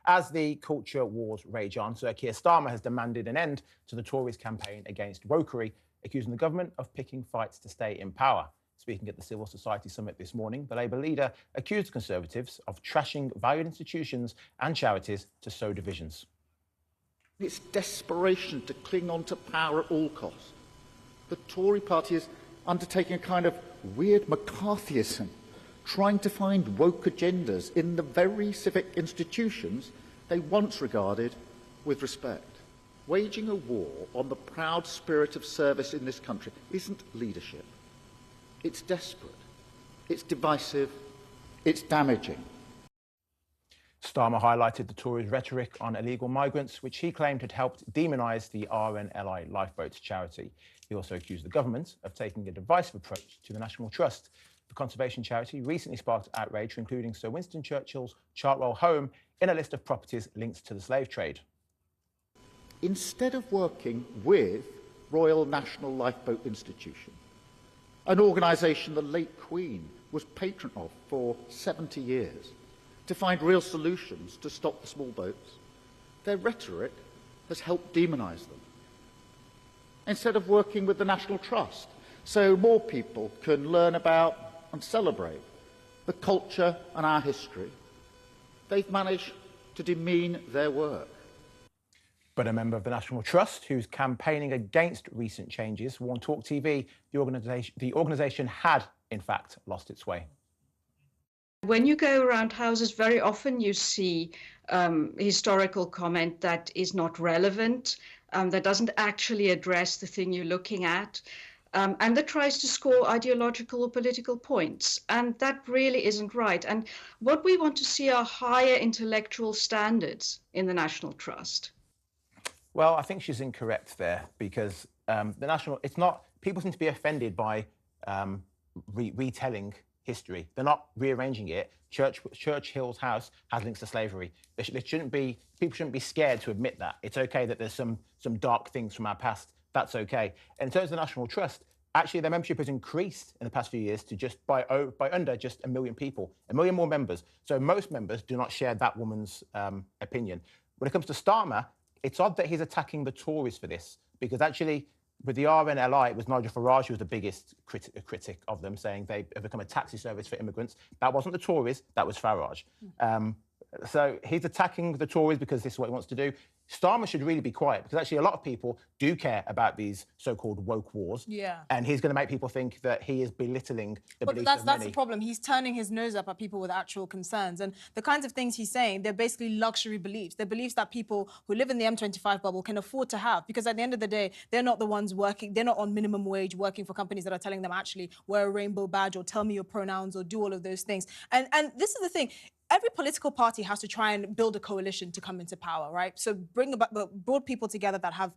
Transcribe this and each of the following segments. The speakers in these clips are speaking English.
As the culture wars rage on, Sir Keir Starmer has demanded an end to the Tories' campaign against wokery, accusing the government of picking fights to stay in power. Speaking at the Civil Society Summit this morning, the Labour leader accused the Conservatives of trashing valued institutions and charities to sow divisions. It's desperation to cling on to power at all costs. The Tory party is undertaking a kind of weird McCarthyism, trying to find woke agendas in the very civic institutions they once regarded with respect. Waging a war on the proud spirit of service in this country isn't leadership. It's desperate, it's divisive, it's damaging. Starmer highlighted the Tories' rhetoric on illegal migrants, which he claimed had helped demonise the RNLI Lifeboat charity. He also accused the government of taking a divisive approach to the National Trust. The conservation charity recently sparked outrage for including Sir Winston Churchill's Chartwell home in a list of properties linked to the slave trade. Instead of working with Royal National Lifeboat Institution, an organisation the late Queen was patron of for 70 years, to find real solutions to stop the small boats, their rhetoric has helped demonise them. Instead of working with the National Trust, so more people can learn about and celebrate the culture and our history, they've managed to demean their work. But a member of the National Trust, who's campaigning against recent changes, warned talkTV the organisation had, in fact, lost its way. When you go around houses, very often you see historical comment that is not relevant, that doesn't actually address the thing you're looking at, and that tries to score ideological or political points. And that really isn't right. And what we want to see are higher intellectual standards in the National Trust. Well, I think she's incorrect there, because people seem to be offended by retelling history. They're not rearranging it. Churchill's house has links to slavery. People shouldn't be scared to admit that. It's okay that there's some dark things from our past. That's okay. And in terms of the National Trust, actually their membership has increased in the past few years to just by under just 1 million people, 1 million more members. So most members do not share that woman's opinion. When it comes to Starmer, it's odd that he's attacking the Tories for this, because actually with the RNLI, it was Nigel Farage who was the biggest critic of them, saying they have become a taxi service for immigrants. That wasn't the Tories, that was Farage. So he's attacking the Tories because this is what he wants to do. Starmer should really be quiet, because actually a lot of people do care about these so-called woke wars. Yeah. And he's going to make people think that he is belittling the beliefs of many. That's the problem. He's turning his nose up at people with actual concerns. And the kinds of things he's saying, they're basically luxury beliefs. They're beliefs that people who live in the M25 bubble can afford to have, because at the end of the day, they're not the ones working. They're not on minimum wage working for companies that are telling them actually wear a rainbow badge or tell me your pronouns or do all of those things. And this is the thing. Every political party has to try and build a coalition to come into power, right? So bring broad people together that have,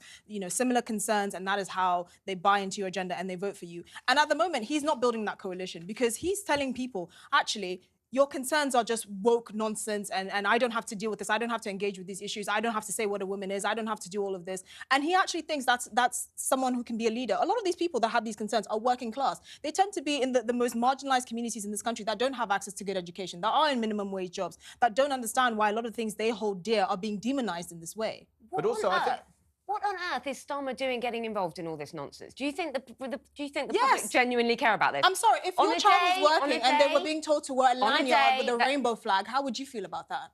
similar concerns, and that is how they buy into your agenda and they vote for you. And at the moment, he's not building that coalition, because he's telling people, actually, your concerns are just woke nonsense, and I don't have to deal with this. I don't have to engage with these issues. I don't have to say what a woman is. I don't have to do all of this. And he actually thinks that's someone who can be a leader. A lot of these people that have these concerns are working class. They tend to be in the most marginalized communities in this country that don't have access to good education, that are in minimum wage jobs, that don't understand why a lot of things they hold dear are being demonized in this way. But also, I think... What on earth is Starmer doing getting involved in all this nonsense? Do you think the public genuinely care about this? I'm sorry, if your child was working and they were being told to wear a lanyard with a rainbow flag, how would you feel about that?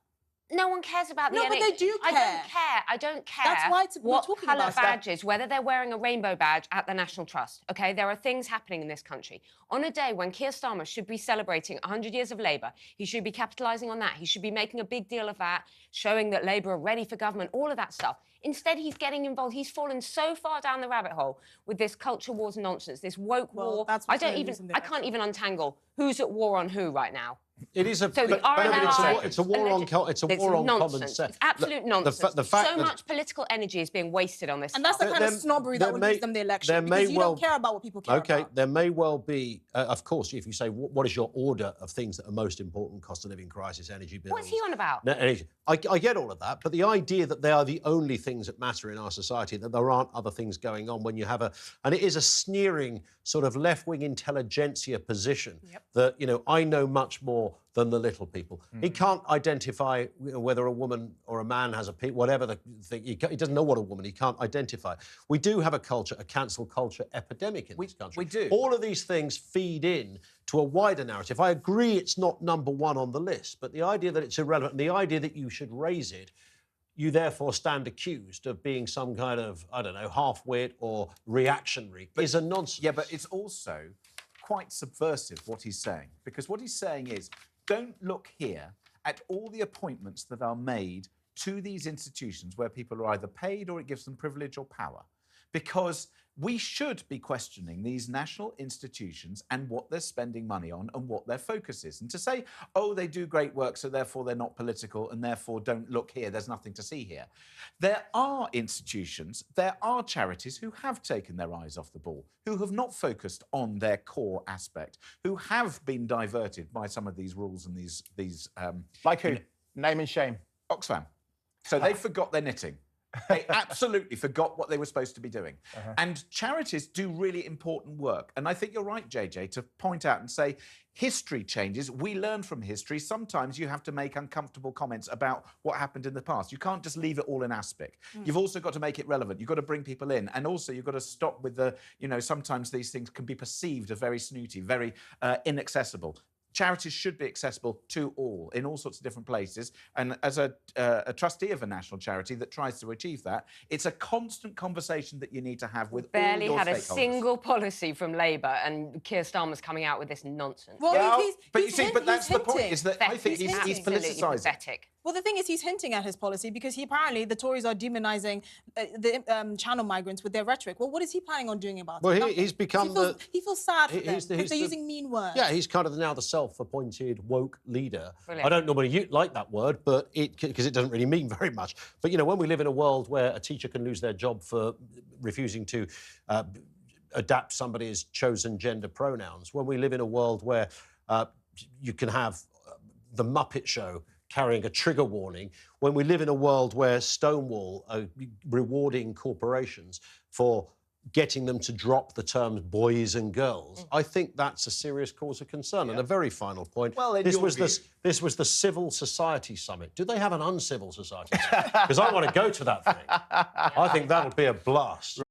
No one cares about the NHS. No, but they do care. I don't care. That's why what colour badges, whether they're wearing a rainbow badge at the National Trust. OK, there are things happening in this country. On a day when Keir Starmer should be celebrating 100 years of Labour, he should be capitalising on that. He should be making a big deal of that, showing that Labour are ready for government, all of that stuff. Instead, he's getting involved. He's fallen so far down the rabbit hole with this culture wars nonsense, this woke war. I can't even untangle who's at war on who right now. It is a. So the RNLI, it's a war on common sense. It's absolute nonsense. The fact so much political energy is being wasted on this. And that's the kind of snobbery that will lose them the election, because you don't care about what people care about. OK, there may well be, of course, if you say, what is your order of things that are most important? Cost of living crisis, energy bills. What's he on about? Energy. I get all of that, but the idea that they are the only things that matter in our society, that there aren't other things going on when you have and it is a sneering sort of left-wing intelligentsia position that, I know much more than the little people. He can't identify whether a woman or a man has whatever the thing. He doesn't know what a woman. He can't identify. We do have a culture, a cancel culture epidemic in this country. We do. All of these things feed in to a wider narrative. I agree it's not number one on the list, but the idea that it's irrelevant, and the idea that you should raise it, you therefore stand accused of being some kind of, I don't know, half-wit or reactionary, is a nonsense. Yeah, but it's also quite subversive, what he's saying. Because what he's saying is, don't look here at all the appointments that are made to these institutions where people are either paid or it gives them privilege or power. Because we should be questioning these national institutions and what they're spending money on and what their focus is. And to say, oh, they do great work, so therefore they're not political and therefore don't look here, there's nothing to see here. There are institutions, there are charities who have taken their eyes off the ball, who have not focused on their core aspect, who have been diverted by some of these rules and these Like who? Name and shame. Oxfam. So they forgot their knitting. They absolutely forgot what they were supposed to be doing. And charities do really important work. And I think you're right, JJ, to point out and say history changes. We learn from history. Sometimes you have to make uncomfortable comments about what happened in the past. You can't just leave it all in aspic. You've also got to make it relevant. You've got to bring people in. And also you've got to stop with the, sometimes these things can be perceived as very snooty, very inaccessible. Charities should be accessible to all in all sorts of different places. And as a trustee of a national charity that tries to achieve that, it's a constant conversation that you need to have with Barely all your had a stakeholders. single policy from Labour, and Keir Starmer's coming out with this nonsense. Well, but that's the point, is that I think he's Absolutely politicising. pathetic. Well, the thing is, he's hinting at his policy because apparently the Tories are demonising the channel migrants with their rhetoric. Well, what is he planning on doing about it? Well, he's become he feels sad for them he's because they're using mean words. Yeah, he's kind of now the self-appointed woke leader. Brilliant. I don't normally like that word, but because it doesn't really mean very much. But, when we live in a world where a teacher can lose their job for refusing to adapt somebody's chosen gender pronouns, when we live in a world where you can have the Muppet Show carrying a trigger warning, when we live in a world where Stonewall are rewarding corporations for getting them to drop the terms boys and girls, I think that's a serious cause of concern. And a very final point, Well, this was the Civil Society Summit. Do they have an uncivil society summit? Because I want to go to that thing. I think that'll be a blast.